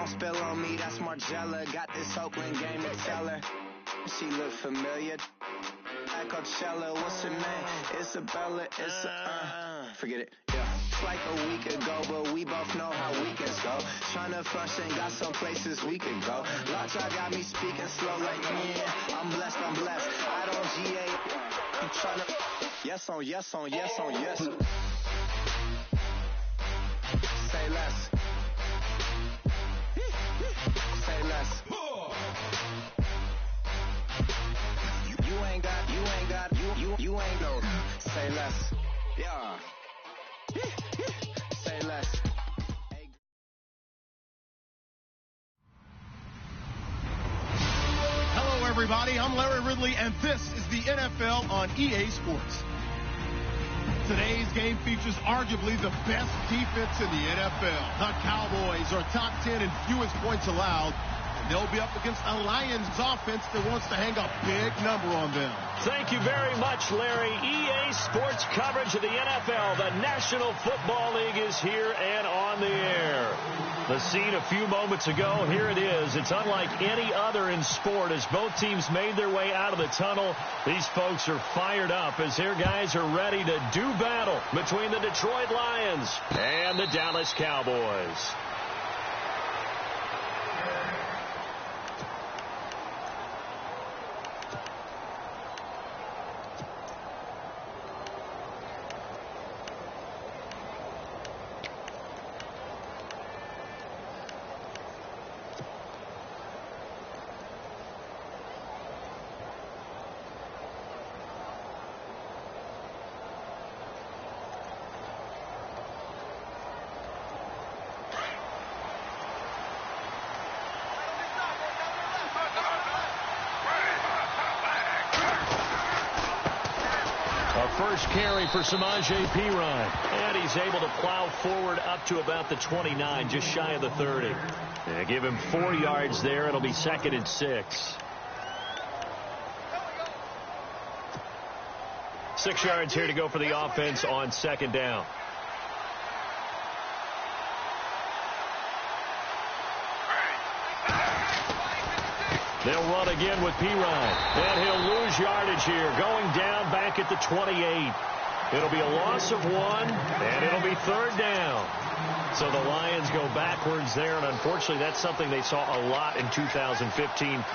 Don't spill on me, that's Margella. Got this Oakland game to tell her. She look familiar. At Coachella, what's her name? Isabella, forget it, yeah. It's like a week ago, but we both know how weekends go. Tryna function, got some places we could go. Logic got me speaking slow like, yeah, I'm blessed. I don't GA, I'm tryna, yes on yes. Say less. Say less. You ain't no. Say less. Yeah. Say less. Hello, everybody. I'm Larry Ridley, and this is the NFL on EA Sports. Today's game features arguably the best defense in the NFL. The Cowboys are top 10 in fewest points allowed. They'll be up against a Lions offense that wants to hang a big number on them. Thank you very much, Larry. EA Sports coverage of the NFL. The National Football League is here and on the air. The scene a few moments ago, here it is. It's unlike any other in sport as both teams made their way out of the tunnel. These folks are fired up as their guys are ready to do battle between the Detroit Lions and the Dallas Cowboys. First carry for Samaje Perine. And he's able to plow forward up to about the 29, just shy of the 30. They give him 4 yards there. It'll be 2nd and 6. 6 yards here to go for the offense on 2nd down. They'll run again with Perine. And he'll lose yardage here. Going down back at the 28. It'll be a loss of 1, and it'll be 3rd down. So the Lions go backwards there, and unfortunately that's something they saw a lot in 2015.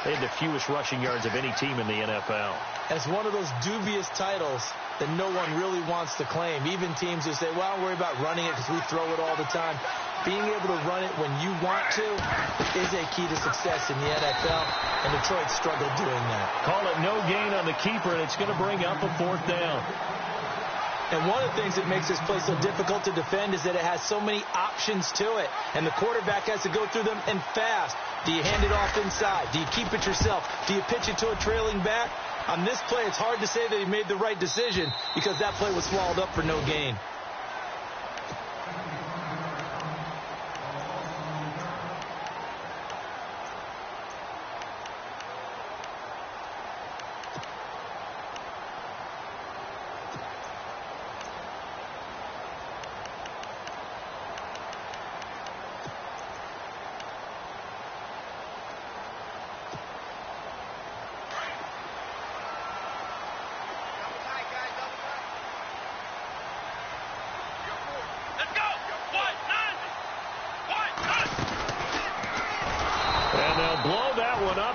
They had the fewest rushing yards of any team in the NFL. It's one of those dubious titles that no one really wants to claim. Even teams who say, well, don't worry about running it because we throw it all the time. Being able to run it when you want to is a key to success in the NFL, and Detroit struggled doing that. Call it no gain on the keeper, and it's going to bring up a 4th down. And one of the things that makes this play so difficult to defend is that it has so many options to it, and the quarterback has to go through them and fast. Do you hand it off inside? Do you keep it yourself? Do you pitch it to a trailing back? On this play, it's hard to say that he made the right decision because that play was swallowed up for no gain.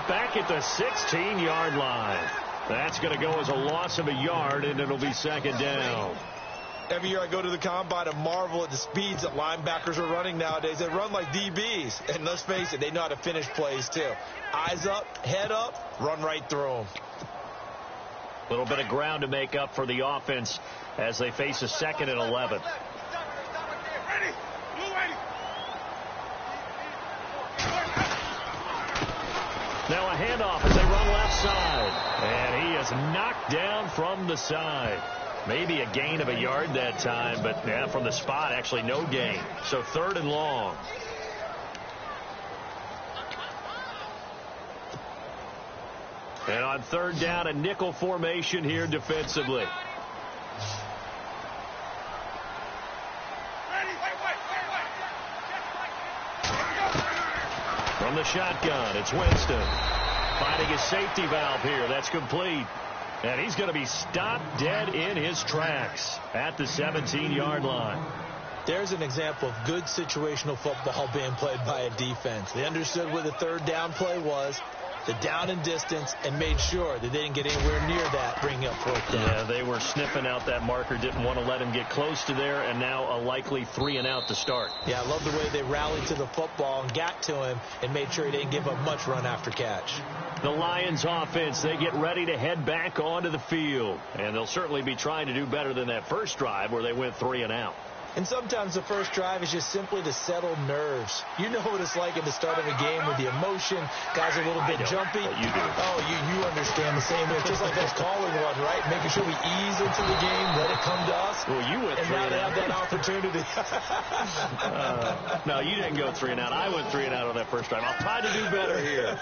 Back at the 16-yard line. That's going to go as a loss of a yard, and it'll be 2nd down. Every year I go to the combine and marvel at the speeds that linebackers are running nowadays. They run like DBs. And let's face it, they know how to finish plays too. Eyes up, head up, run right through them. A little bit of ground to make up for the offense as they face a 2nd and 11. Now a handoff as they run left side. And he is knocked down from the side. Maybe a gain of a yard that time, but yeah, from the spot, actually no gain. So 3rd and long. And on 3rd down, a nickel formation here defensively. From the shotgun, it's Winston. Finding his safety valve here. That's complete. And he's going to be stopped dead in his tracks at the 17-yard line. There's an example of good situational football being played by a defense. They understood where the third down play was, the down and distance, and made sure that they didn't get anywhere near that, bringing up fourth down. Yeah, they were sniffing out that marker, didn't want to let him get close to there, and now a likely 3-and-out to start. Yeah, I love the way they rallied to the football and got to him and made sure he didn't give up much run after catch. The Lions offense, they get ready to head back onto the field, and they'll certainly be trying to do better than that first drive where they went 3-and-out. And sometimes the first drive is just simply to settle nerves. You know what it's like at the start of a game with the emotion. Guys are a little bit jumpy. But you do. Oh, you understand the same way. It's just like us calling one, right? Making sure we ease into the game, let it come to us. Well, you went 3-and-out. And now they have that opportunity. No, you didn't go 3-and-out. I went 3-and-out on that first drive. I'll try to do better here.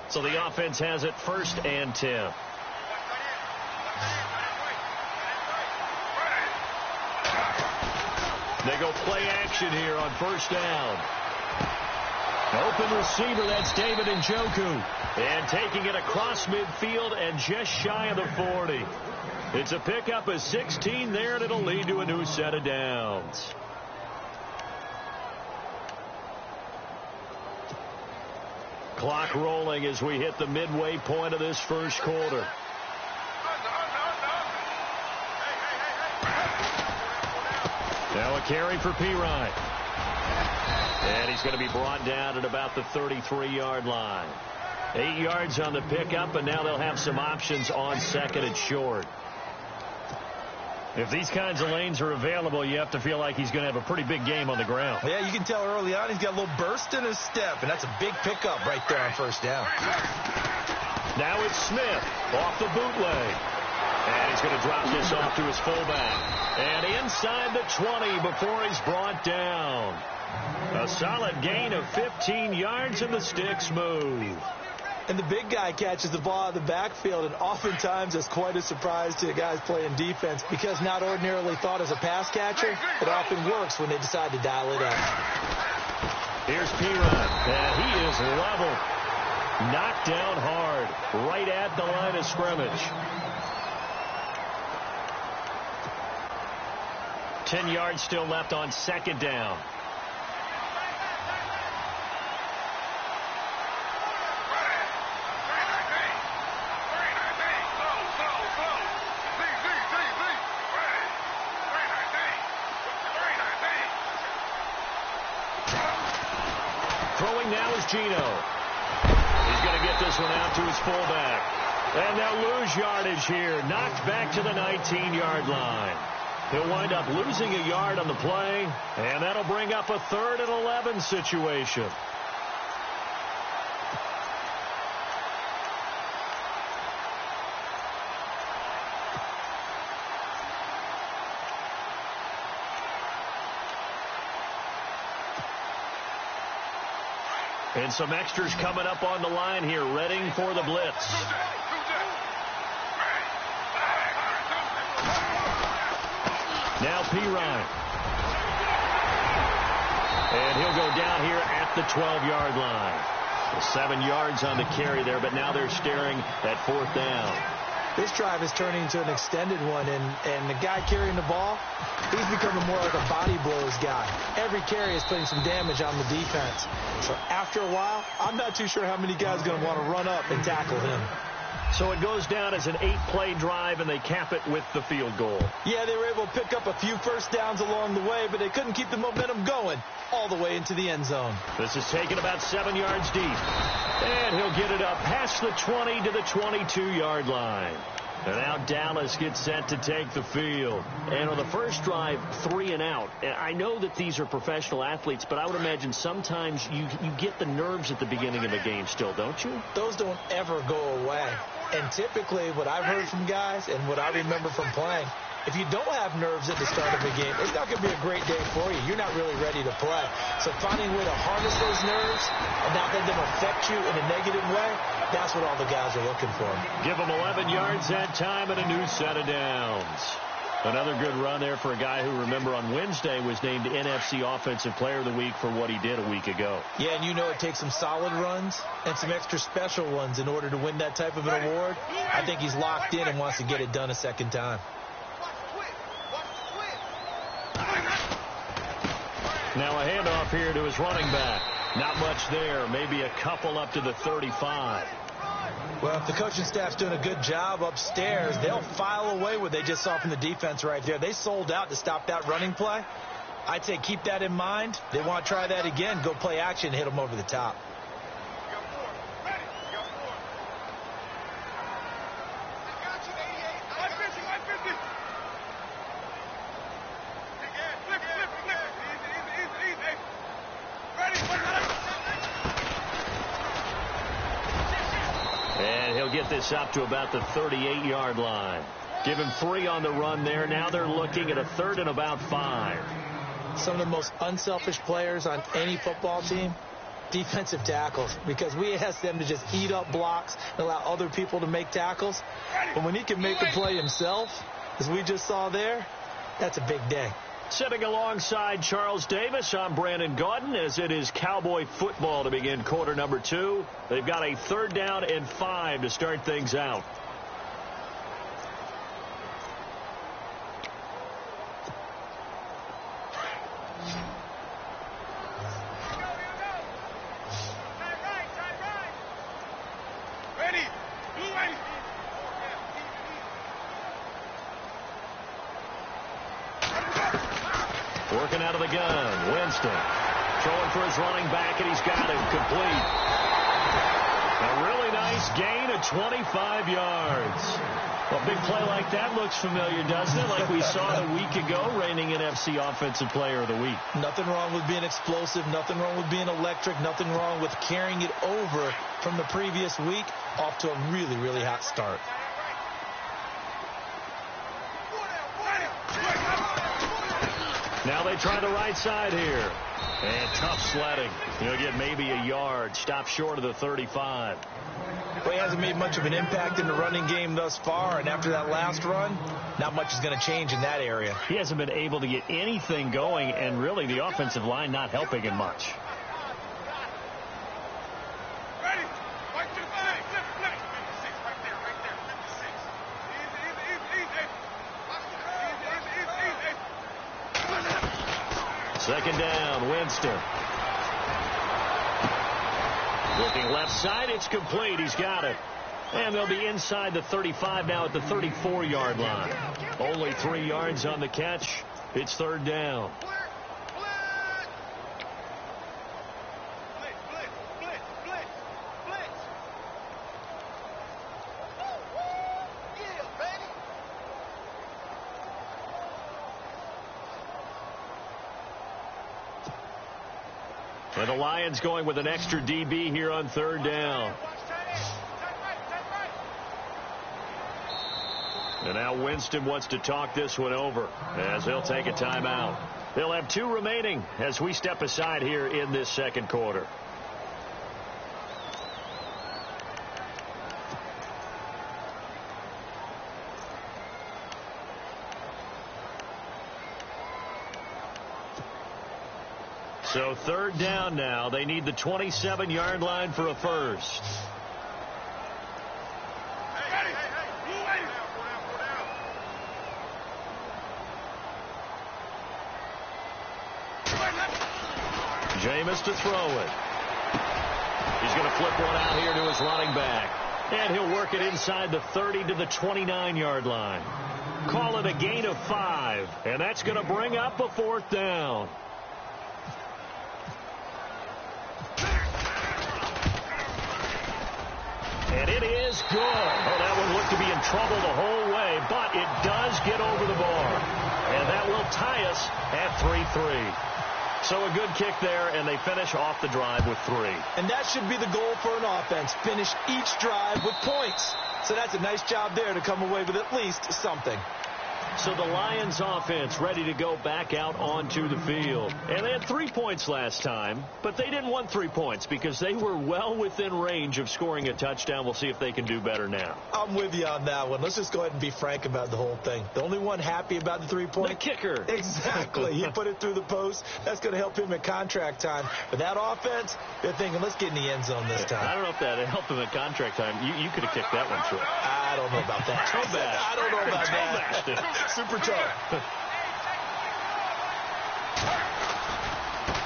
So the offense has it 1st and 10. They go play action here on 1st down. Open receiver, that's David Njoku. And taking it across midfield and just shy of the 40. It's a pickup of 16 there, and it'll lead to a new set of downs. Clock rolling as we hit the midway point of this first quarter. Now a carry for Pirine. And he's going to be brought down at about the 33-yard line. 8 yards on the pickup, and now they'll have some options on 2nd and short. If these kinds of lanes are available, you have to feel like he's going to have a pretty big game on the ground. Yeah, you can tell early on he's got a little burst in his step, and that's a big pickup right there on 1st down. Now it's Smith off the bootleg. And he's going to drop this off to his fullback. And inside the 20 before he's brought down. A solid gain of 15 yards, and the sticks move. And the big guy catches the ball out of the backfield, and oftentimes it's quite a surprise to the guys playing defense because not ordinarily thought as a pass catcher, it often works when they decide to dial it up. Here's Pirine, and he is level. Knocked down hard, right at the line of scrimmage. 10 yards still left on 2nd down. Throwing now is Gino. He's going to get this one out to his fullback. And they'll lose yardage here. Knocked back to the 19-yard line. He'll wind up losing a yard on the play, and that'll bring up a 3rd and 11 situation. And some extras coming up on the line here, readying for the blitz. Now Pirine. And he'll go down here at the 12-yard line. 7 yards on the carry there, but now they're staring at 4th down. This drive is turning into an extended one, and the guy carrying the ball, he's becoming more like a body blows guy. Every carry is putting some damage on the defense. So after a while, I'm not too sure how many guys are going to want to run up and tackle him. So it goes down as an 8-play drive, and they cap it with the field goal. Yeah, they were able to pick up a few first downs along the way, but they couldn't keep the momentum going all the way into the end zone. This is taken about 7 yards deep. And he'll get it up past the 20 to the 22-yard line. And now Dallas gets set to take the field. And on the first drive, 3-and-out. And I know that these are professional athletes, but I would imagine sometimes you get the nerves at the beginning of a game still, don't you? Those don't ever go away. And typically what I've heard from guys and what I remember from playing, if you don't have nerves at the start of a game, it's not going to be a great day for you. You're not really ready to play. So finding a way to harness those nerves and not let them affect you in a negative way, that's what all the guys are looking for. Give them 11 yards that time and a new set of downs. Another good run there for a guy who, remember, on Wednesday was named NFC Offensive Player of the Week for what he did a week ago. Yeah, and you know it takes some solid runs and some extra special ones in order to win that type of an award. I think he's locked in and wants to get it done a second time. Now a handoff here to his running back. Not much there. Maybe a couple up to the 35. Well, if the coaching staff's doing a good job upstairs, they'll file away what they just saw from the defense right there. They sold out to stop that running play. I'd say keep that in mind. They want to try that again. Go play action, hit them over the top. Get this up to about the 38-yard line. Give him 3 on the run there. Now they're looking at a 3rd and about 5. Some of the most unselfish players on any football team, defensive tackles, because we ask them to just eat up blocks and allow other people to make tackles. But when he can make a play himself, as we just saw there, that's a big day. Sitting alongside Charles Davis, I'm Brandon Gaudin, as it is Cowboy football to begin quarter number 2. They've got a 3rd down and 5 to start things out. Working out of the gun, Winston throwing for his running back, and he's got it complete. A really nice gain of 25 yards. A big play like that looks familiar, doesn't it? Like we saw a week ago, reigning NFC Offensive Player of the Week. Nothing wrong with being explosive, nothing wrong with being electric, nothing wrong with carrying it over from the previous week off to a really, really hot start. Now they try the right side here. And tough sledding. He'll get maybe a yard. Stop short of the 35. Well, he hasn't made much of an impact in the running game thus far. And after that last run, not much is going to change in that area. He hasn't been able to get anything going. And really, the offensive line not helping him much. Second down, Winston. Looking left side, it's complete. He's got it. And they'll be inside the 35 now at the 34-yard line. Only 3 yards on the catch. It's 3rd down. And the Lions going with an extra DB here on 3rd down. And now Winston wants to talk this one over as he'll take a timeout. They'll have 2 remaining as we step aside here in this second quarter. So 3rd down now. They need the 27-yard line for a first. Jameis to throw it. He's going to flip one out here to his running back. And he'll work it inside the 30 to the 29-yard line. Call it a gain of 5. And that's going to bring up a 4th down. And it is good. Oh, that one looked to be in trouble the whole way, but it does get over the bar. And that will tie us at 3-3. So a good kick there, and they finish off the drive with 3. And that should be the goal for an offense. Finish each drive with points. So that's a nice job there to come away with at least something. So the Lions offense ready to go back out onto the field. And they had 3 points last time, but they didn't want 3 points because they were well within range of scoring a touchdown. We'll see if they can do better now. I'm with you on that one. Let's just go ahead and be frank about the whole thing. The only one happy about the 3-point? The kicker. Exactly. He put it through the post. That's going to help him in contract time. But that offense, they're thinking, let's get in the end zone this time. I don't know if that helped him at contract time. You could have kicked that one through. I don't know about that. I don't know about that. Super toe.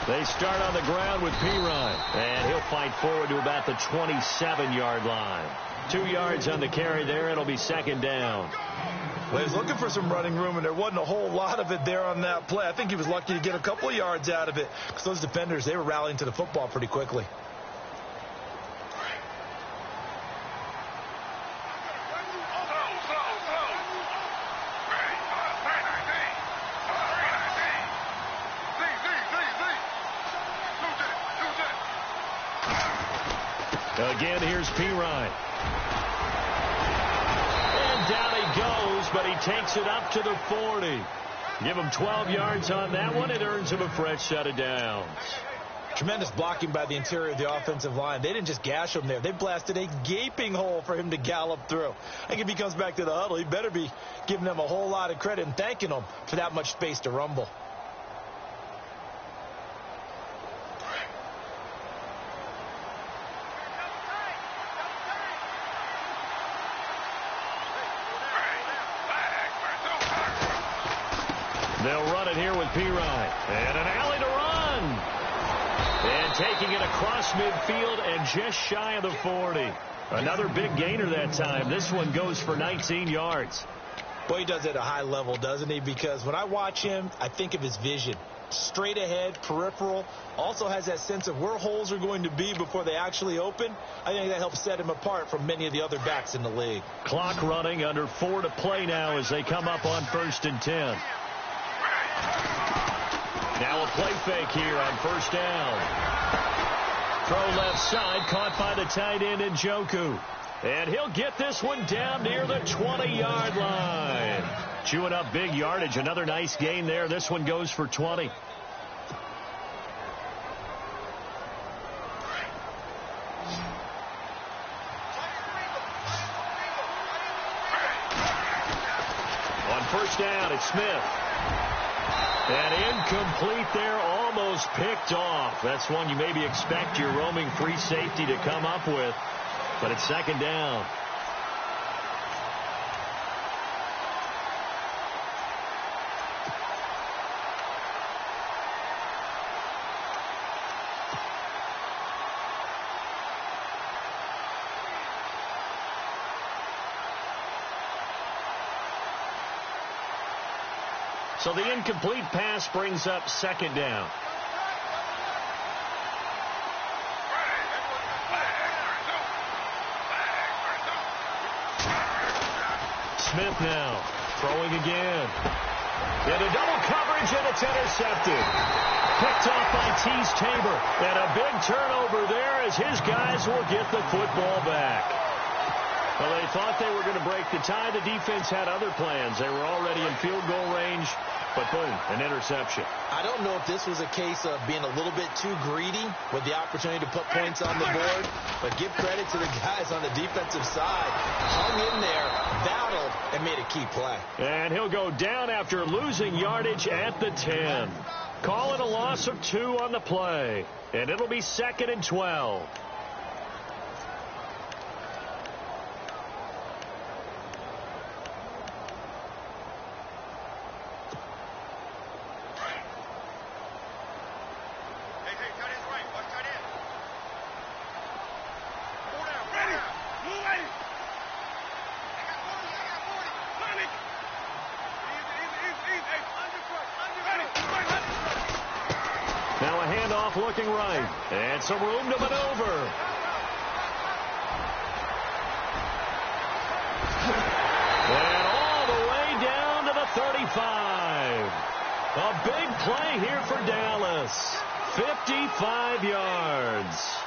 They start on the ground with Pirine, and he'll fight forward to about the 27-yard line. 2 yards on the carry there. It'll be second down. Well, he was looking for some running room, and there wasn't a whole lot of it there on that play. I think he was lucky to get a couple of yards out of it because those defenders, they were rallying to the football pretty quickly. Again, here's Pirine. And down he goes, but he takes it up to the 40. Give him 12 yards on that one. It earns him a fresh set of downs. Tremendous blocking by the interior of the offensive line. They didn't just gash him there. They blasted a gaping hole for him to gallop through. I think if he comes back to the huddle, he better be giving them a whole lot of credit and thanking them for that much space to rumble. They'll run it here with Pirine. And an alley to run. And taking it across midfield and just shy of the 40. Another big gainer that time. This one goes for 19 yards. Boy, he does it at a high level, doesn't he? Because when I watch him, I think of his vision. Straight ahead, peripheral. Also has that sense of where holes are going to be before they actually open. I think that helps set him apart from many of the other backs in the league. Clock running, under 4 to play now as they come up on 1st and 10. Now a play fake here on first down. Throw left side, caught by the tight end Njoku. And he'll get this one down near the 20-yard line. Chewing up big yardage. Another nice gain there. This one goes for 20. On first down, it's Smith. And incomplete there, almost picked off. That's one you maybe expect your roaming free safety to come up with. But it's second down. So the incomplete pass brings up second down. Smith now throwing again. Into double coverage, and it's intercepted. Picked off by Tease Tabor. And a big turnover there as his guys will get the football back. Well, they thought they were going to break the tie. The defense had other plans. They were already in field goal range, but boom, an interception. I don't know if this was a case of being a little bit too greedy with the opportunity to put points on the board, but give credit to the guys on the defensive side. Hung in there, battled, and made a key play. And he'll go down after losing yardage at the 10. Call it a loss of 2 on the play, and it'll be 2nd and 12. Now a handoff looking right. And some room to maneuver. And all the way down to the 35. A big play here for Dallas. 55 yards.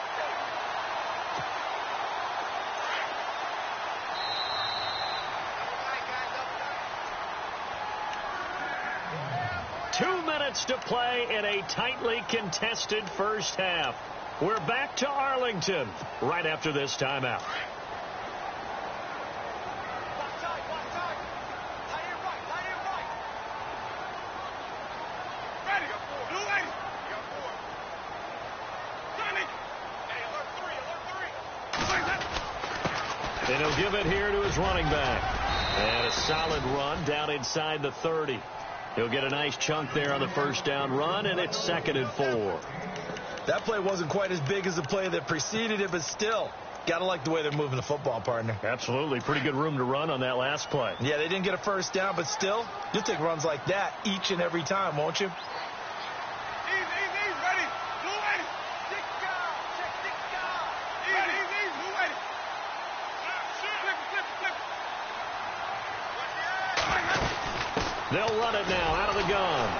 2 minutes to play in a tightly contested first half. We're back to Arlington right after this timeout. And he'll give it here to his running back. And a solid run down inside the 30. He'll get a nice chunk there on the first down run, and it's 2nd and 4. That play wasn't quite as big as the play that preceded it, but still, got to like the way they're moving the football, partner. Absolutely. Pretty good room to run on that last play. Yeah, they didn't get a first down, but still, you'll take runs like that each and every time, won't you? They'll run it now out of the gun.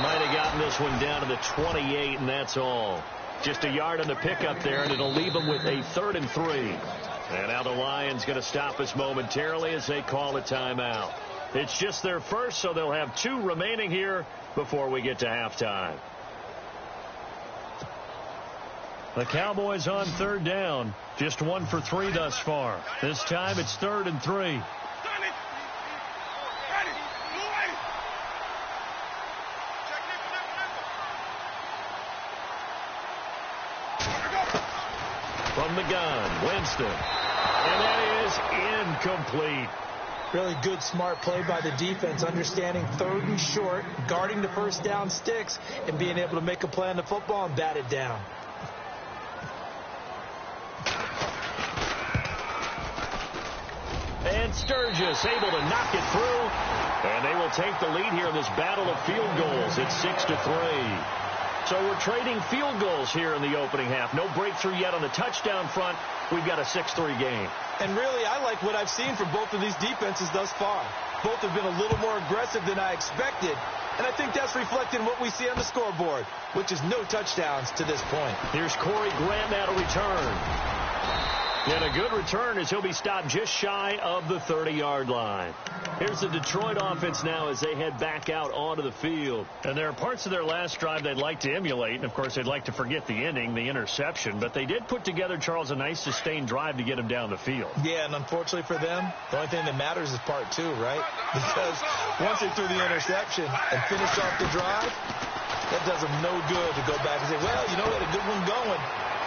Might have gotten this one down to the 28, and that's all. Just a yard on the pickup there, and it'll leave them with a 3rd and 3. And now the Lions going to stop us momentarily as they call a timeout. It's just their first, so they'll have 2 remaining here before we get to halftime. The Cowboys on 3rd down. Just 1 for 3 thus far. This time it's 3rd and 3. From the gun, Winston. And that is incomplete. Really good, smart play by the defense, understanding 3rd and short, guarding the first down sticks, and being able to make a play on the football and bat it down. And Sturgis able to knock it through. And they will take the lead here in this battle of field goals. It's 6-3. So we're trading field goals here in the opening half. No breakthrough yet on the touchdown front. We've got a 6-3 game. And really, I like what I've seen from both of these defenses thus far. Both have been a little more aggressive than I expected. And I think that's reflected in what we see on the scoreboard, which is no touchdowns to this point. Here's Corey Grant now to return. And a good return as he'll be stopped just shy of the 30-yard line. Here's the Detroit offense now as they head back out onto the field. And there are parts of their last drive they'd like to emulate. And, of course, they'd like to forget the ending, the interception. But they did put together, Charles, a nice sustained drive to get them down the field. Yeah, and unfortunately for them, the only thing that matters is part 2, right? Because once they threw the interception and finished off the drive, that does them no good to go back and say, well, you know, we had a good one going.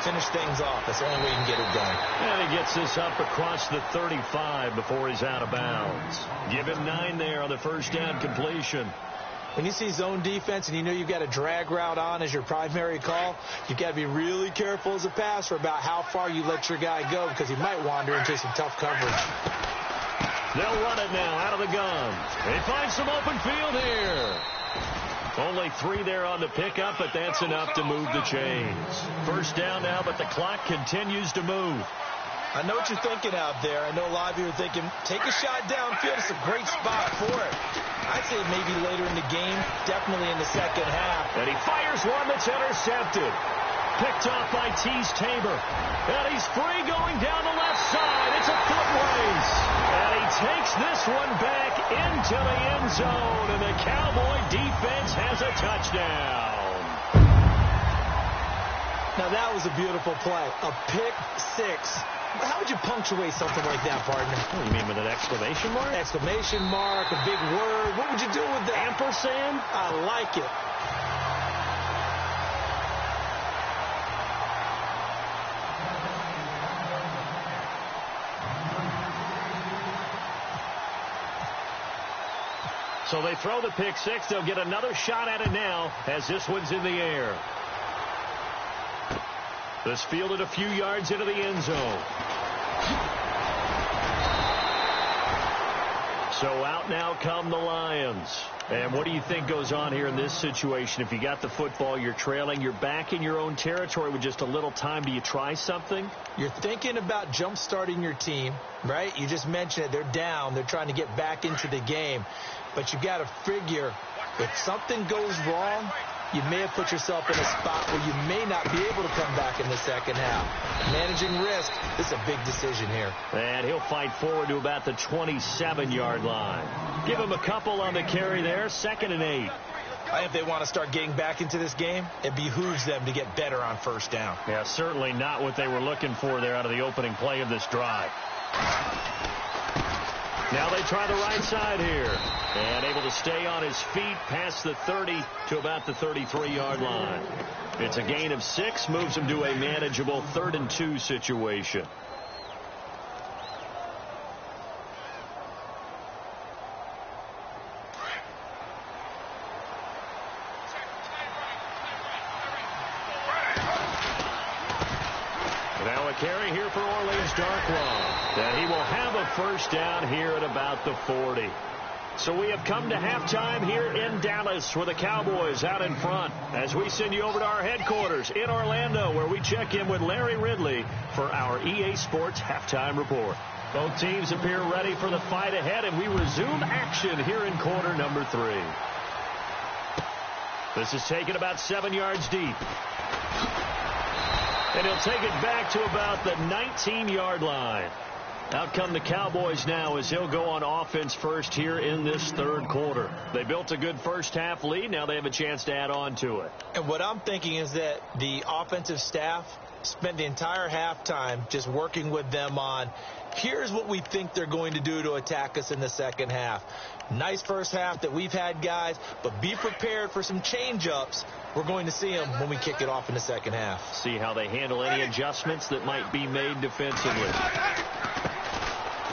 Finish things off. That's the only way you can get it done. And he gets this up across the 35 before he's out of bounds. Give him 9 there on the first down completion. When you see zone defense and you know you've got a drag route on as your primary call, you've got to be really careful as a passer about how far you let your guy go because he might wander into some tough coverage. They'll run it now out of the gun. They find some open field here. Only 3 there on the pickup, but that's enough to move the chains. First down now, but the clock continues to move. I know what you're thinking out there. I know a lot of you are thinking, take a shot downfield. It's a great spot for it. I'd say maybe later in the game, definitely in the second half. And he fires one that's intercepted. Picked off by Tease Tabor. And he's free going down the left side. It's a foot race. And he takes this one back into the end zone. And the Cowboy defense has a touchdown. Now that was a beautiful play. A pick 6. How would you punctuate something like that, partner? Oh, you mean with an exclamation mark? Exclamation mark, a big word. What would you do with that? Ampersand? I like it. So they throw the pick 6. They'll get another shot at it now as this one's in the air. This fielded a few yards into the end zone. So out now come the Lions. And what do you think goes on here in this situation? If you got the football, you're trailing, you're back in your own territory with just a little time. Do you try something? You're thinking about jump-starting your team, right? You just mentioned it. They're down. They're trying to get back into the game. But you got to figure if something goes wrong, you may have put yourself in a spot where you may not be able to come back in the second half. Managing risk, this is a big decision here. And he'll fight forward to about the 27-yard line. Give him a couple on the carry there. 2nd and 8. I think if they want to start getting back into this game, it behooves them to get better on first down. Yeah, certainly not what they were looking for there out of the opening play of this drive. Now they try the right side here. And able to stay on his feet past the 30 to about the 33-yard line. It's a gain of 6, moves him to a manageable 3rd and 2 situation. Now a carry here for Orleans Darkwa. And he will have a first down here at about the 40. So we have come to halftime here in Dallas with the Cowboys out in front as we send you over to our headquarters in Orlando where we check in with Larry Ridley for our EA Sports Halftime Report. Both teams appear ready for the fight ahead, and we resume action here in quarter number 3. This is taken about 7 yards deep. And he'll take it back to about the 19-yard line. Out come the Cowboys now as he'll go on offense first here in this 3rd quarter. They built a good first-half lead. Now they have a chance to add on to it. And what I'm thinking is that the offensive staff spent the entire halftime just working with them on, here's what we think they're going to do to attack us in the second half. Nice first half that we've had, guys, but be prepared for some change-ups. We're going to see them when we kick it off in the second half. See how they handle any adjustments that might be made defensively.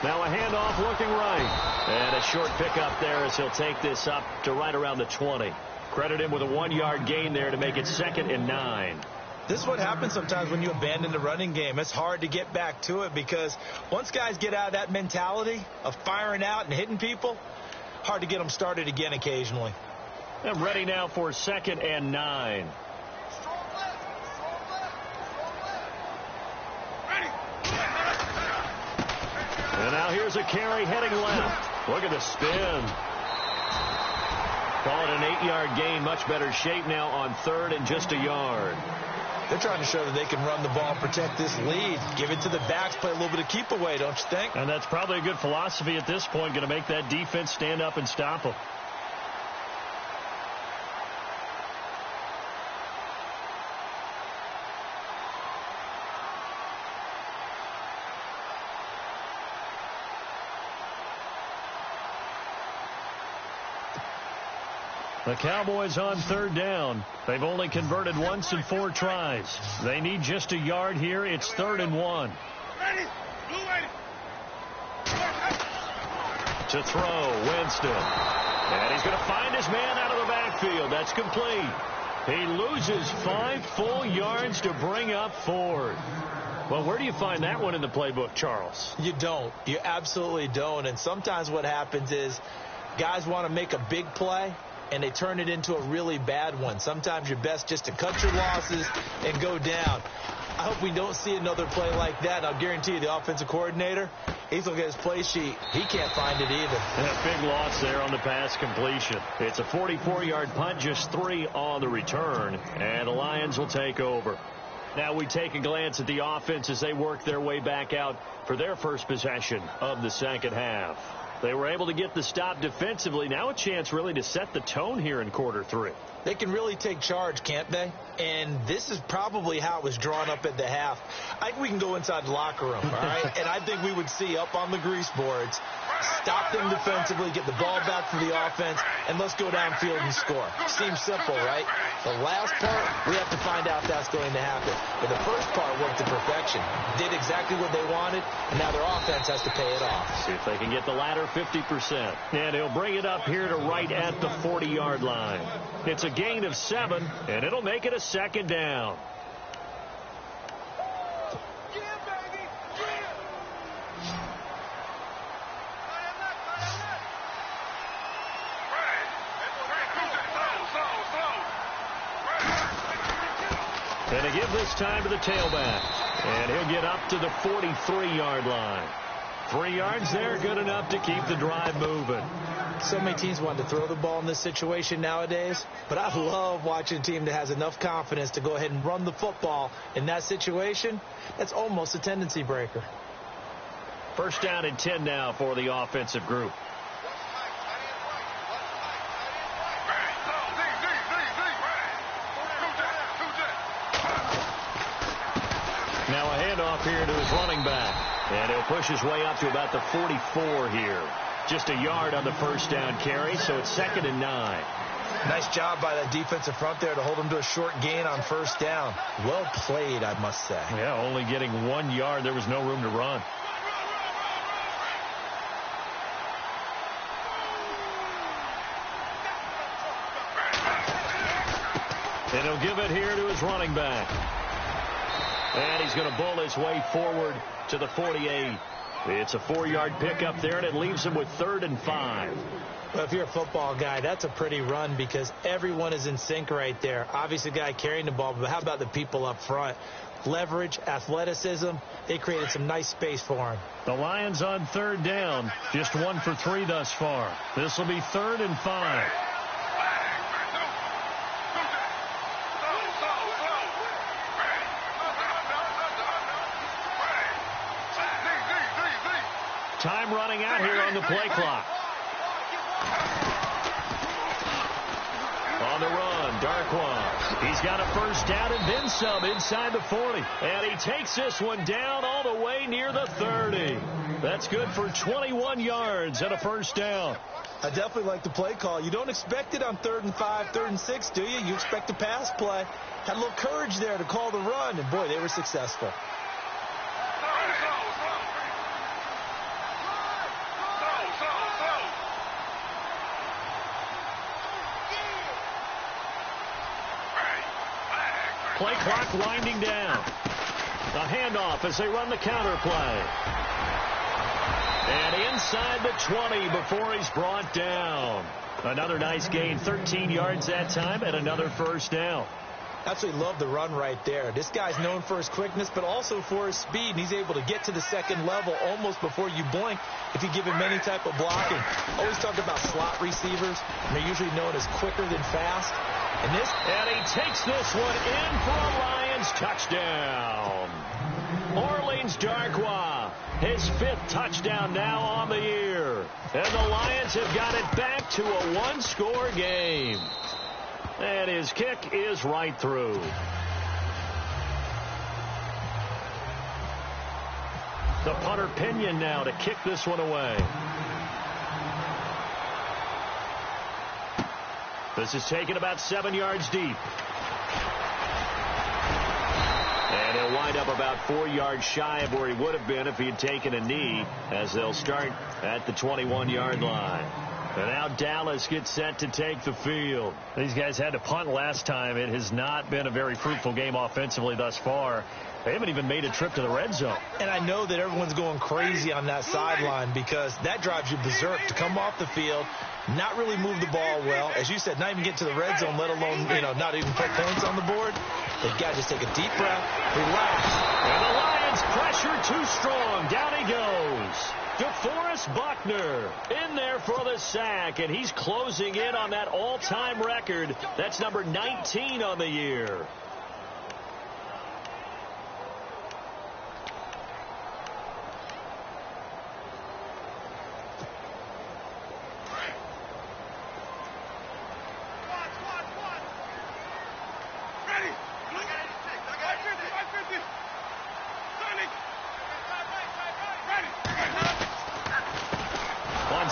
Now a handoff looking right. And a short pickup there as he'll take this up to right around the 20. Credit him with a 1-yard gain there to make it 2nd and 9. This is what happens sometimes when you abandon the running game. It's hard to get back to it because once guys get out of that mentality of firing out and hitting people, hard to get them started again occasionally. And ready now for 2nd and 9. And now here's a carry heading left. Look at the spin. Call it an 8-yard gain. Much better shape now on 3rd and just a yard. They're trying to show that they can run the ball and protect this lead. Give it to the backs, play a little bit of keep away, don't you think? And that's probably a good philosophy at this point. Going to make that defense stand up and stop them. The Cowboys on 3rd down. They've only converted once in 4 tries. They need just a yard here. It's 3rd and 1. To throw, Winston. And he's going to find his man out of the backfield. That's complete. He loses 5 full yards to bring up 4. Well, where do you find that one in the playbook, Charles? You don't. You absolutely don't. And sometimes what happens is guys want to make a big play, and they turn it into a really bad one. Sometimes you're best just to cut your losses and go down. I hope we don't see another play like that. I'll guarantee you the offensive coordinator, he's looking at his play sheet. He can't find it either. A big loss there on the pass completion. It's a 44-yard punt, just 3 on the return, and the Lions will take over. Now we take a glance at the offense as they work their way back out for their first possession of the second half. They were able to get the stop defensively. Now a chance really to set the tone here in quarter 3. They can really take charge, can't they? And this is probably how it was drawn up at the half. I think we can go inside the locker room, all right? And I think we would see up on the grease boards, stop them defensively, get the ball back for the offense, and let's go downfield and score. Seems simple, right? The last part, we have to find out if that's going to happen. But the first part worked to perfection. Did exactly what they wanted, and now their offense has to pay it off. See if they can get the latter 50%. And he'll bring it up here to right at the 40-yard line. It's a gain of 7, and it'll make it a 2nd down. And they give this time to the tailback. And he'll get up to the 43-yard line. 3 yards there, good enough to keep the drive moving. So many teams want to throw the ball in this situation nowadays, but I love watching a team that has enough confidence to go ahead and run the football in that situation. That's almost a tendency breaker. First down and 10 now for the offensive group. handoff here to his running back. And he'll push his way up to about the 44 here. Just a yard on the first down carry, so it's 2nd and 9. Nice job by that defensive front there to hold him to a short gain on first down. Well played, I must say. Yeah, only getting 1 yard. There was no room to run. And he'll give it here to his running back. And he's going to bull his way forward to the 48. It's a 4-yard pickup there, and it leaves him with 3rd and 5. Well, if you're a football guy, that's a pretty run because everyone is in sync right there. Obviously, the guy carrying the ball, but how about the people up front? Leverage, athleticism, they created some nice space for him. The Lions on 3rd down, just 1 for 3 thus far. This will be 3rd and 5. Time running out here on the play clock. On the run, Darkwa. He's got a first down and then some inside the 40. And he takes this one down all the way near the 30. That's good for 21 yards and a first down. I definitely like the play call. You don't expect it on 3rd and 5, 3rd and 6, do you? You expect a pass play. Had a little courage there to call the run, and boy, they were successful. Play clock winding down. A handoff as they run the counter play. And inside the 20 before he's brought down. Another nice gain, 13 yards that time, and another first down. Absolutely love the run right there. This guy's known for his quickness, but also for his speed, and he's able to get to the second level almost before you blink if you give him any type of blocking. Always talk about slot receivers, and they're usually known as quicker than fast. And he takes this one in for a Lions touchdown. Orleans Darkwa, his 5th touchdown now on the year. And the Lions have got it back to a 1-score game. And his kick is right through. The punter Pinion now to kick this one away. This is taken about 7 yards deep. And he'll wind up about 4 yards shy of where he would have been if he had taken a knee, as they'll start at the 21-yard line. And now Dallas gets set to take the field. These guys had to punt last time. It has not been a very fruitful game offensively thus far. They haven't even made a trip to the red zone. And I know that everyone's going crazy on that sideline because that drives you berserk to come off the field, not really move the ball well. As you said, not even get to the red zone, let alone, not even put points on the board. They've got to just take a deep breath, relax. And the Lions pressure too strong. Down he goes. DeForest Buckner in there for the sack, and he's closing in on that all-time record. That's number 19 on the year.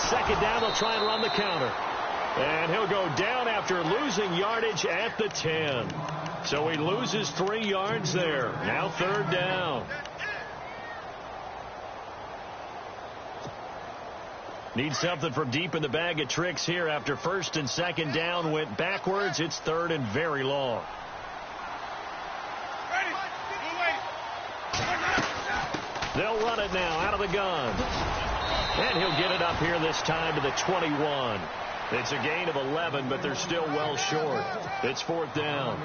Second down, they'll try and run the counter. And he'll go down after losing yardage at the 10. So he loses 3 yards there. Now 3rd down. Need something from deep in the bag of tricks here after 1st and 2nd down went backwards. It's 3rd and very long. They'll run it now out of the gun. And he'll get it up here this time to the 21. It's a gain of 11, but they're still well short. It's 4th down.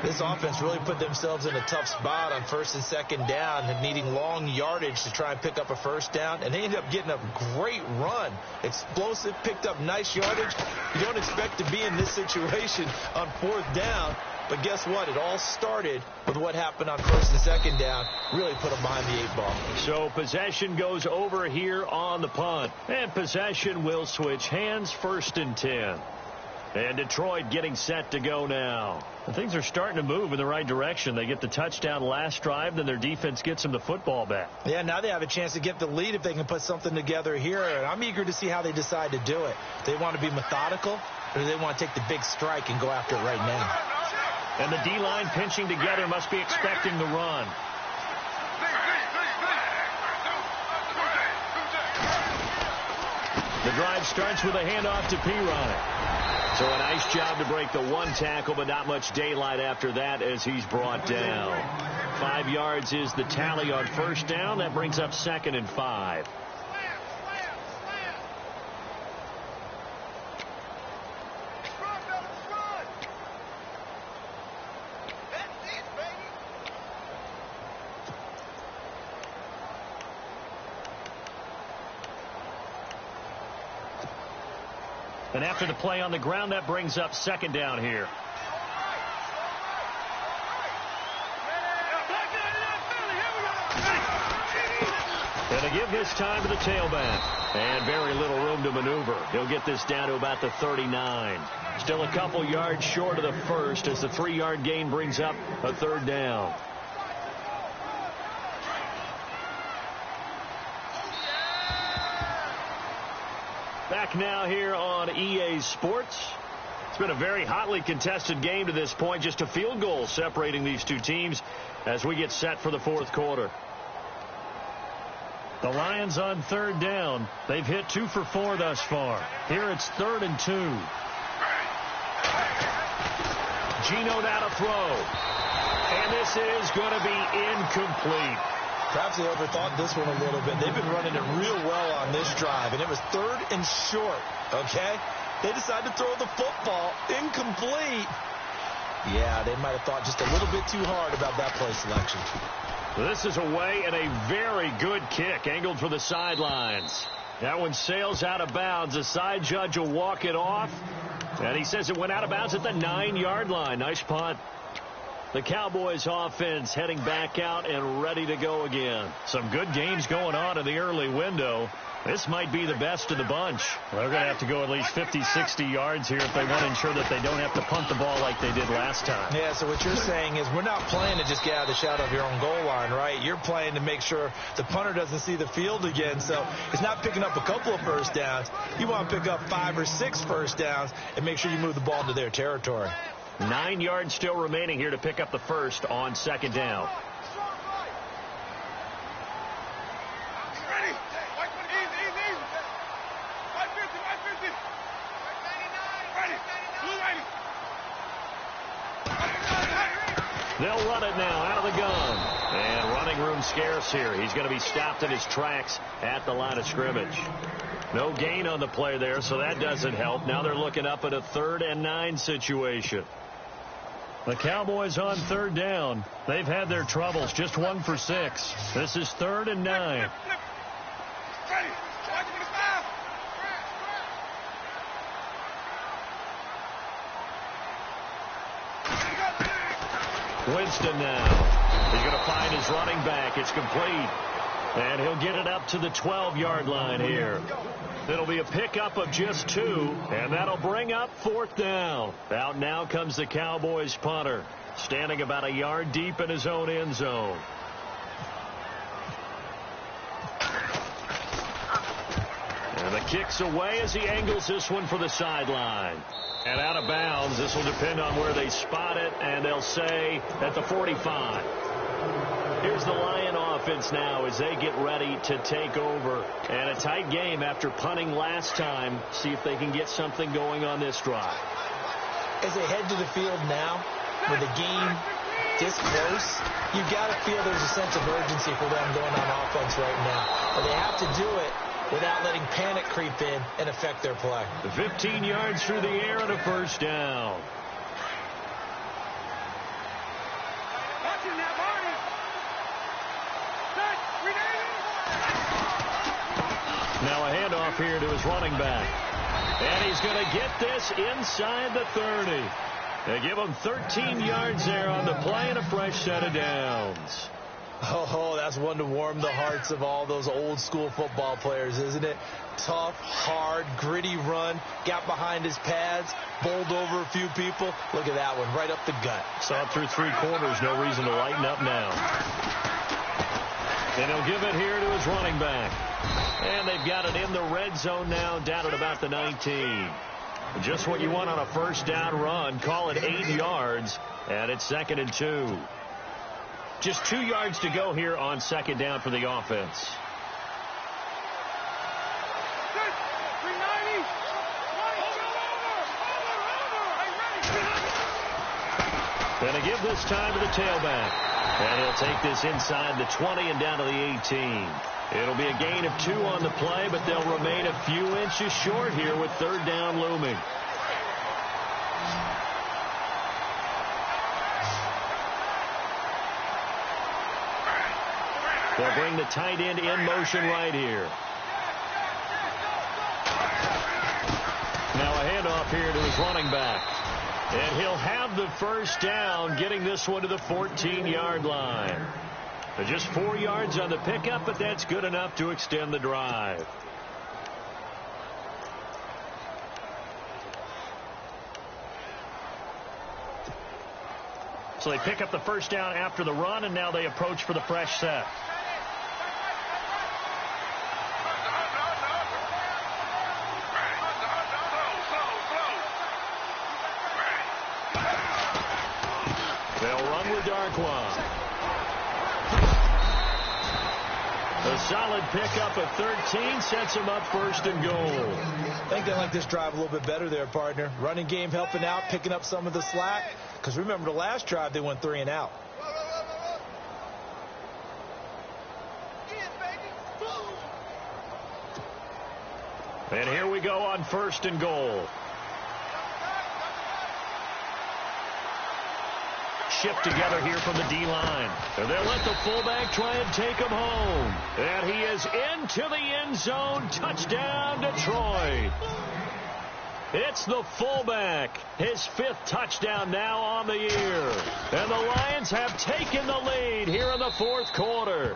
This offense really put themselves in a tough spot on 1st and 2nd down and needing long yardage to try and pick up a first down. And they ended up getting a great run. Explosive, picked up nice yardage. You don't expect to be in this situation on 4th down. But guess what? It all started with what happened on 1st and 2nd down. Really put them behind the 8 ball. So possession goes over here on the punt. And possession will switch hands, 1st and 10. And Detroit getting set to go now. And things are starting to move in the right direction. They get the touchdown last drive, then their defense gets them the football back. Yeah, now they have a chance to get the lead if they can put something together here. And I'm eager to see how they decide to do it. They want to be methodical, or do they want to take the big strike and go after it right now? And the D-line pinching together, must be expecting the run. The drive starts with a handoff to Pirine. So a nice job to break the one tackle, but not much daylight after that as he's brought down. 5 yards is the tally on first down. That brings up 2nd and 5. And after the play on the ground, that brings up 2nd down here. And to give his time to the tailback. And very little room to maneuver. He'll get this down to about the 39. Still a couple yards short of the first as the 3-yard gain brings up a 3rd down. Back now here on EA Sports. It's been a very hotly contested game to this point. Just a field goal separating these two teams as we get set for the 4th quarter. The Lions on 3rd down. They've hit 2 for 4 thus far. Here it's 3rd and 2. Geno now to throw. And this is going to be incomplete. Perhaps they overthought this one a little bit. They've been running it real well on this drive, and it was 3rd and short, okay? They decided to throw the football incomplete. Yeah, they might have thought just a little bit too hard about that play selection. This is away and a very good kick angled for the sidelines. That one sails out of bounds. The side judge will walk it off, and he says it went out of bounds at the 9-yard line. Nice punt. The Cowboys offense heading back out and ready to go again. Some good games going on in the early window. This might be the best of the bunch. They're going to have to go at least 50, 60 yards here if they want to ensure that they don't have to punt the ball like they did last time. Yeah, so what you're saying is we're not playing to just get out of the shadow of your own goal line, right? You're playing to make sure the punter doesn't see the field again. So it's not picking up a couple of first downs. You want to pick up 5 or 6 first downs and make sure you move the ball into their territory. 9 yards still remaining here to pick up the first on 2nd down. They'll run it now out of the gun. And running room scarce here. He's going to be stopped in his tracks at the line of scrimmage. No gain on the play there, so that doesn't help. Now they're looking up at a 3rd and 9 situation. The Cowboys on 3rd down. They've had their troubles. Just 1 for 6. This is 3rd and 9. Winston now. He's going to find his running back. It's complete. And he'll get it up to the 12-yard line here. It'll be a pickup of just 2, and that'll bring up 4th down. Out now comes the Cowboys punter, standing about a yard deep in his own end zone. And the kick's away as he angles this one for the sideline. And out of bounds. This will depend on where they spot it, and they'll say at the 45. Here's the Lion offense now as they get ready to take over. And a tight game after punting last time. See if they can get something going on this drive. As they head to the field now, with the game this close, you've got to feel there's a sense of urgency for them going on offense right now. But they have to do it without letting panic creep in and affect their play. 15 yards through the air and a first down. Now a handoff here to his running back. And he's going to get this inside the 30. They give him 13 yards there on the play and a fresh set of downs. Oh, that's one to warm the hearts of all those old school football players, isn't it? Tough, hard, gritty run, got behind his pads, bowled over a few people. Look at that one, right up the gut. Saw it through 3 quarters, no reason to lighten up now. And he'll give it here to his running back. And they've got it in the red zone now, down at about the 19. Just what you want on a first down run. Call it 8 yards, and it's 2nd and 2. Just 2 yards to go here on 2nd down for the offense. Going to give this time to the tailback. And he'll take this inside the 20 and down to the 18. It'll be a gain of 2 on the play, but they'll remain a few inches short here with 3rd down looming. They'll bring the tight end in motion right here. Now a handoff here to his running back. And he'll have the first down, getting this one to the 14-yard line. Just 4 yards on the pickup, but that's good enough to extend the drive. So they pick up the first down after the run, and now they approach for the fresh set. They'll run with Darkwa. A solid pickup of 13 sets him up 1st and goal. I think they like this drive a little bit better there, partner. Running game helping out, picking up some of the slack. Because remember, the last drive, they went 3 and out. And here we go on 1st and goal. Shift together here from the D-line. And they'll let the fullback try and take him home. And he is into the end zone. Touchdown, Detroit. It's the fullback. His 5th touchdown now on the year. And the Lions have taken the lead here in the 4th quarter.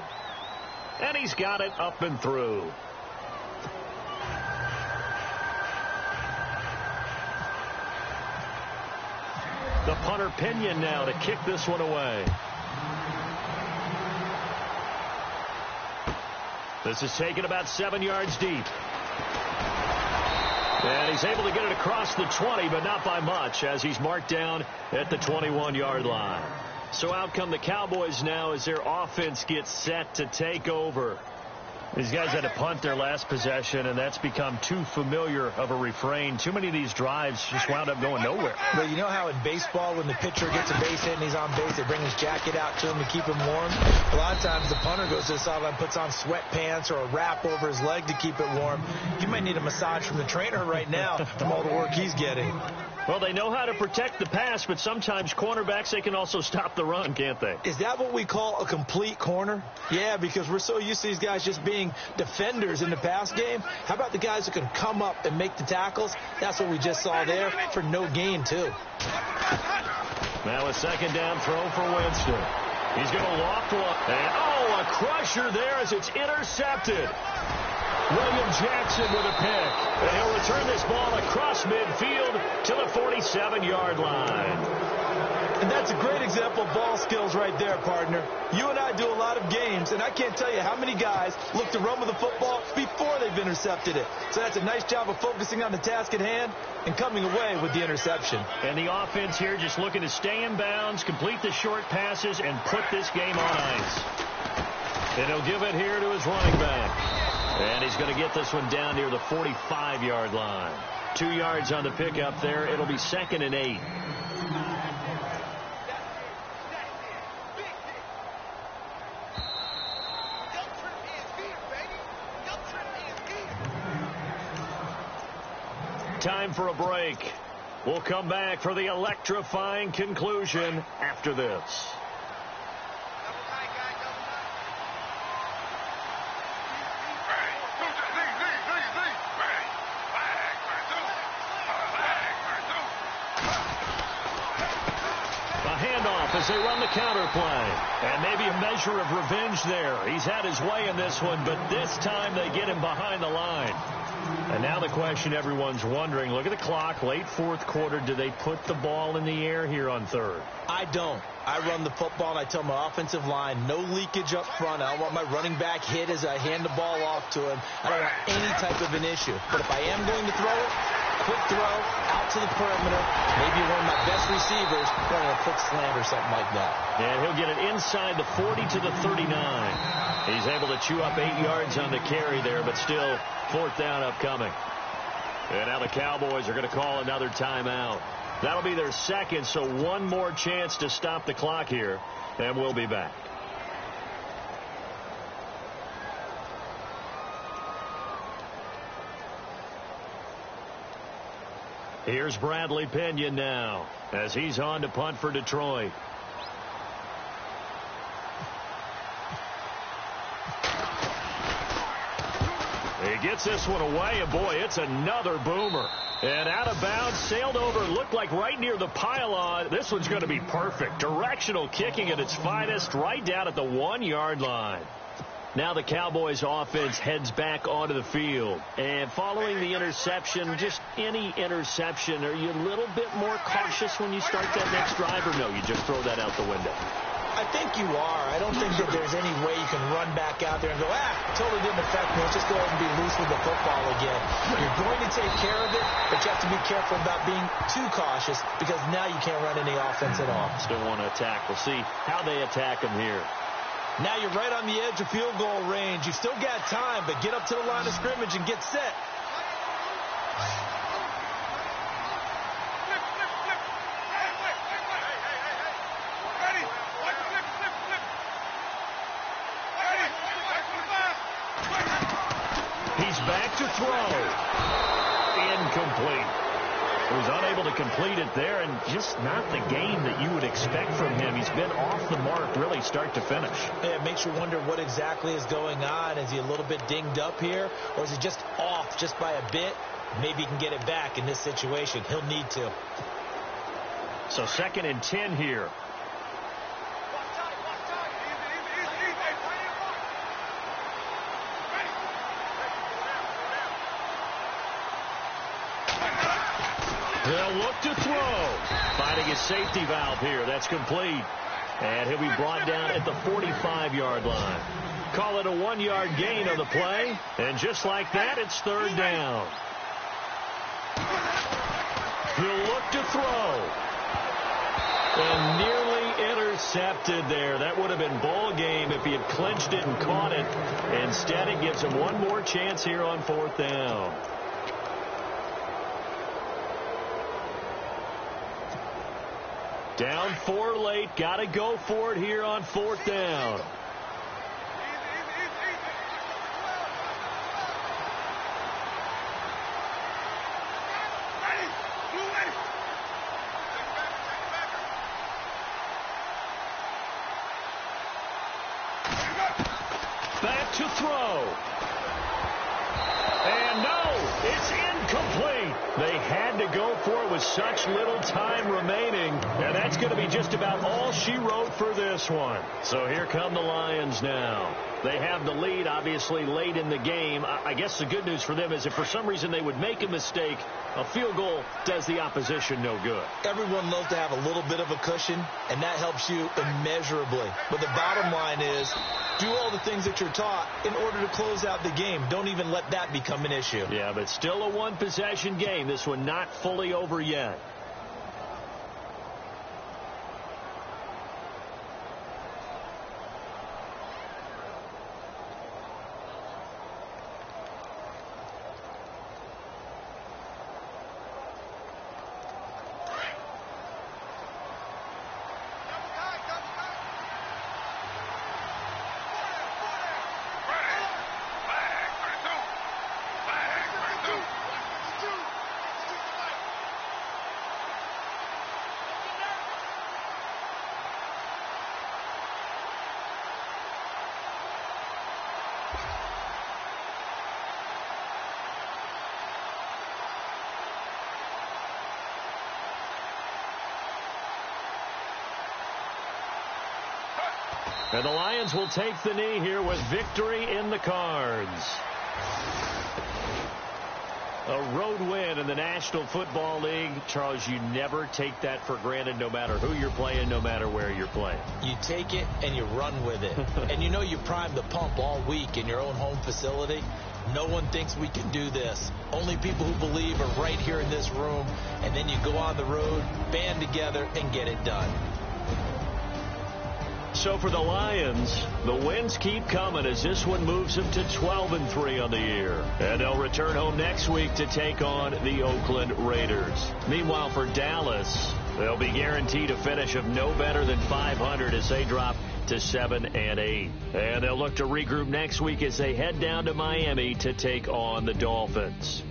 And he's got it up and through. The punter Pinion now to kick this one away. This is taken about 7 yards deep. And he's able to get it across the 20, but not by much, as he's marked down at the 21-yard line. So out come the Cowboys now as their offense gets set to take over. These guys had to punt their last possession, and that's become too familiar of a refrain. Too many of these drives just wound up going nowhere. But you know how in baseball, when the pitcher gets a base hit and he's on base, they bring his jacket out to him to keep him warm? A lot of times the punter goes to the sideline, puts on sweatpants or a wrap over his leg to keep it warm. He might need a massage from the trainer right now from all the work he's getting. Well, they know how to protect the pass, but sometimes cornerbacks, they can also stop the run, can't they? Is that what we call a complete corner? Yeah, because we're so used to these guys just being defenders in the pass game. How about the guys who can come up and make the tackles? That's what we just saw there for no gain, too. Now a 2nd down throw for Winston. He's going to loft one. And, a crusher there as it's intercepted. William Jackson with a pick. And he'll return this ball across midfield to the 47-yard line. And that's a great example of ball skills right there, partner. You and I do a lot of games, and I can't tell you how many guys look to run with the football before they've intercepted it. So that's a nice job of focusing on the task at hand and coming away with the interception. And the offense here just looking to stay in bounds, complete the short passes, and put this game on ice. And he'll give it here to his running back. And he's going to get this one down near the 45-yard line. 2 yards on the pickup there. It'll be 2nd and 8. Time for a break. We'll come back for the electrifying conclusion after this. handoff as they run the counter play. And maybe a measure of revenge there. He's had his way in this one, but this time they get him behind the line. And now the question everyone's wondering, look at the clock, late fourth quarter, do they put the ball in the air here on third? I don't. I run the football, and I tell my offensive line, no leakage up front. I don't want my running back hit as I hand the ball off to him. I don't want any type of an issue. But if I am going to throw it, quick throw, out to the perimeter, maybe one of my best receivers running a quick slant or something like that. And he'll get it inside the 40 to the 39. He's able to chew up 8 yards on the carry there, but still fourth down upcoming. And now the Cowboys are going to call another timeout. That'll be their second, so one more chance to stop the clock here, and we'll be back. Here's Bradley Pinion now as he's on to punt for Detroit. He gets this one away, and boy, it's another boomer. And out of bounds, sailed over, looked like right near the pylon. This one's going to be perfect. Directional kicking at its finest, right down at the 1-yard line. Now the Cowboys offense heads back onto the field. And following the interception, just any interception, are you a little bit more cautious when you start that next drive, or no, you just throw that out the window? I think you are. I don't think that there's any way you can run back out there and go, totally didn't affect me. Let's just go ahead and be loose with the football again. You're going to take care of it, but you have to be careful about being too cautious because now you can't run any offense at all. Still want to attack. We'll see how they attack them here. Now you're right on the edge of field goal range. You've still got time, but get up to the line of scrimmage and get set. Back to throw. Incomplete. He was unable to complete it there, and just not the game that you would expect from him. He's been off the mark really start to finish. Yeah, it makes you wonder what exactly is going on. Is he a little bit dinged up here, or is he just off just by a bit? Maybe he can get it back in this situation. He'll need to. So 2nd and 10 here. They'll look to throw. Finding his safety valve here. That's complete. And he'll be brought down at the 45-yard line. Call it a 1-yard gain on the play. And just like that, it's third down. He'll look to throw. And nearly intercepted there. That would have been ball game if he had clinched it and caught it. Instead, it gives him one more chance here on fourth down. Down 4 late. Got to go for it here on fourth down. Back to throw. And no, it's incomplete. They had to go for it with such little time remaining, and that's going to be just about all she wrote for this one. So here come the Lions now. They have the lead, obviously, late in the game. I guess the good news for them is if for some reason they would make a mistake, a field goal does the opposition no good. Everyone loves to have a little bit of a cushion, and that helps you immeasurably. But the bottom line is, do all the things that you're taught in order to close out the game. Don't even let that become an issue. Yeah, but still a one-possession game. This one not fully over yet. And the Lions will take the knee here with victory in the cards. A road win in the National Football League. Charles, you never take that for granted no matter who you're playing, no matter where you're playing. You take it and you run with it. And you know you primed the pump all week in your own home facility. No one thinks we can do this. Only people who believe are right here in this room. And then you go on the road, band together, and get it done. So for the Lions, the wins keep coming as this one moves them to 12-3 on the year. And they'll return home next week to take on the Oakland Raiders. Meanwhile, for Dallas, they'll be guaranteed a finish of no better than 500 as they drop to 7-8. And they'll look to regroup next week as they head down to Miami to take on the Dolphins.